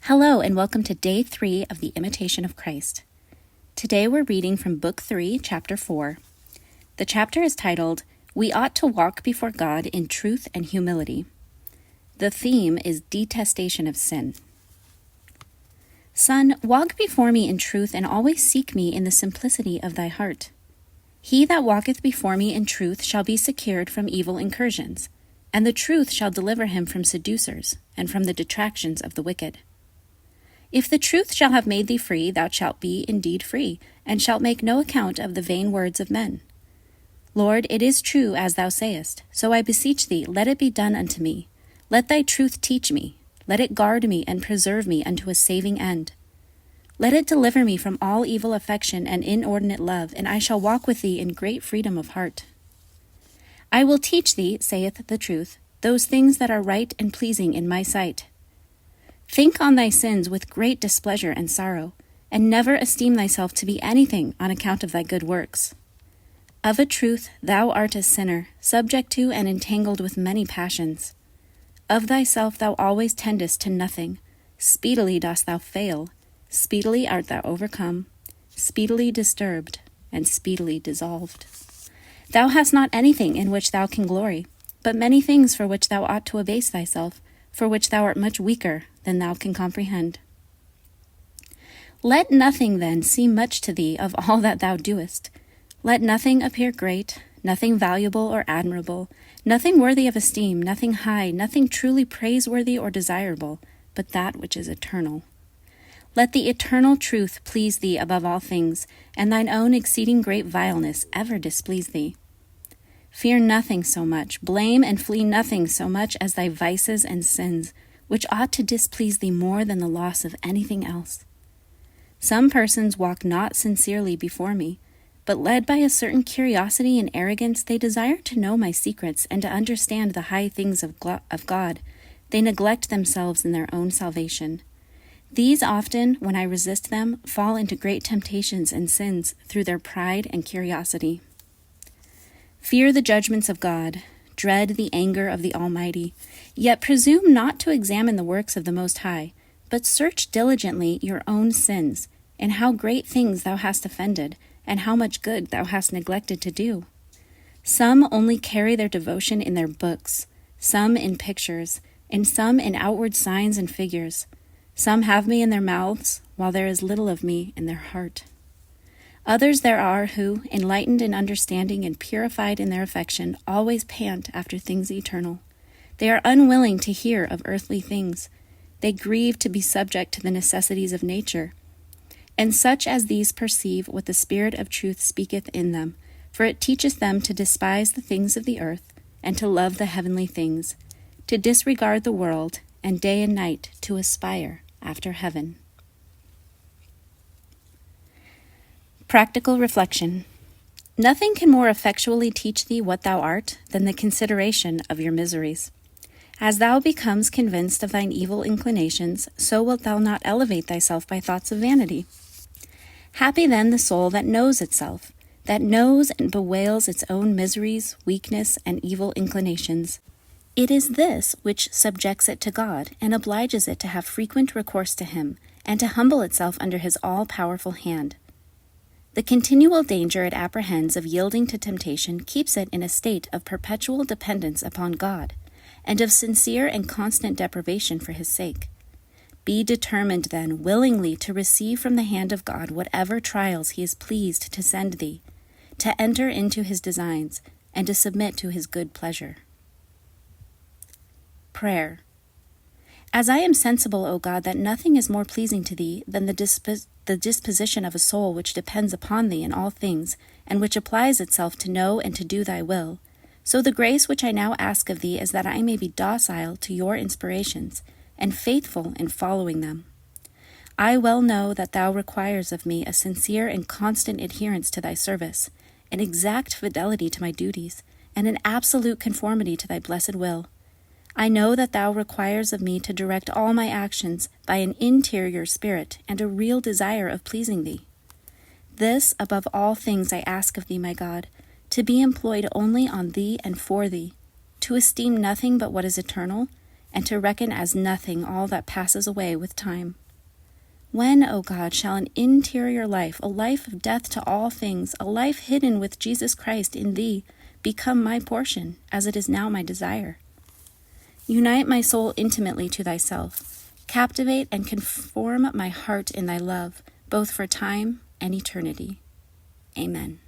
Hello and welcome to Day 3 of the Imitation of Christ. Today we're reading from Book 3, Chapter 4. The chapter is titled, We Ought to Walk Before God in Truth and Humility. The theme is Detestation of Sin. Son, walk before me in truth and always seek me in the simplicity of thy heart. He that walketh before me in truth shall be secured from evil incursions, and the truth shall deliver him from seducers and from the detractions of the wicked. If the truth shall have made thee free, thou shalt be indeed free, and shalt make no account of the vain words of men. Lord, it is true as thou sayest, so I beseech thee, let it be done unto me. Let thy truth teach me, let it guard me and preserve me unto a saving end. Let it deliver me from all evil affection and inordinate love, and I shall walk with thee in great freedom of heart. I will teach thee, saith the truth, those things that are right and pleasing in my sight. Think on thy sins with great displeasure and sorrow, and never esteem thyself to be anything on account of thy good works. Of a truth thou art a sinner, subject to and entangled with many passions. Of thyself thou always tendest to nothing. Speedily dost thou fail, speedily art thou overcome, speedily disturbed, and speedily dissolved. Thou hast not anything in which thou can glory, but many things for which thou ought to abase thyself, for which thou art much weaker than thou can comprehend. Let nothing then seem much to thee of all that thou doest. Let nothing appear great, nothing valuable or admirable, nothing worthy of esteem, nothing high, nothing truly praiseworthy or desirable, but that which is eternal. Let the eternal truth please thee above all things, and thine own exceeding great vileness ever displease thee. Fear nothing so much, blame and flee nothing so much as thy vices and sins, which ought to displease thee more than the loss of anything else. Some persons walk not sincerely before me, but led by a certain curiosity and arrogance, they desire to know my secrets and to understand the high things of God. They neglect themselves in their own salvation. These often, when I resist them, fall into great temptations and sins through their pride and curiosity. Fear the judgments of God, dread the anger of the Almighty, yet presume not to examine the works of the Most High, but search diligently your own sins, and how great things thou hast offended, and how much good thou hast neglected to do. Some only carry their devotion in their books, some in pictures, and some in outward signs and figures. Some have me in their mouths, while there is little of me in their heart. Others there are who, enlightened in understanding and purified in their affection, always pant after things eternal. They are unwilling to hear of earthly things. They grieve to be subject to the necessities of nature. And such as these perceive what the Spirit of truth speaketh in them, for it teacheth them to despise the things of the earth, and to love the heavenly things, to disregard the world, and day and night to aspire after heaven. Practical reflection. Nothing can more effectually teach thee what thou art than the consideration of your miseries. As thou becomes convinced of thine evil inclinations, so wilt thou not elevate thyself by thoughts of vanity. Happy then the soul that knows itself, that knows and bewails its own miseries, weakness, and evil inclinations. It is this which subjects it to God, and obliges it to have frequent recourse to him, and to humble itself under his all-powerful hand. The continual danger it apprehends of yielding to temptation keeps it in a state of perpetual dependence upon God, and of sincere and constant deprivation for his sake. Be determined, then, willingly to receive from the hand of God whatever trials he is pleased to send thee, to enter into his designs, and to submit to his good pleasure. Prayer. As I am sensible, O God, that nothing is more pleasing to thee than the disposition of a soul which depends upon thee in all things, and which applies itself to know and to do thy will, so the grace which I now ask of thee is that I may be docile to your inspirations, and faithful in following them. I well know that thou requires of me a sincere and constant adherence to thy service, an exact fidelity to my duties, and an absolute conformity to thy blessed will. I know that thou requires of me to direct all my actions by an interior spirit and a real desire of pleasing thee. This, above all things, I ask of thee, my God, to be employed only on thee and for thee, to esteem nothing but what is eternal, and to reckon as nothing all that passes away with time. When, O God, shall an interior life, a life of death to all things, a life hidden with Jesus Christ in thee, become my portion, as it is now my desire? Unite my soul intimately to thyself. Captivate and conform my heart in thy love, both for time and eternity. Amen.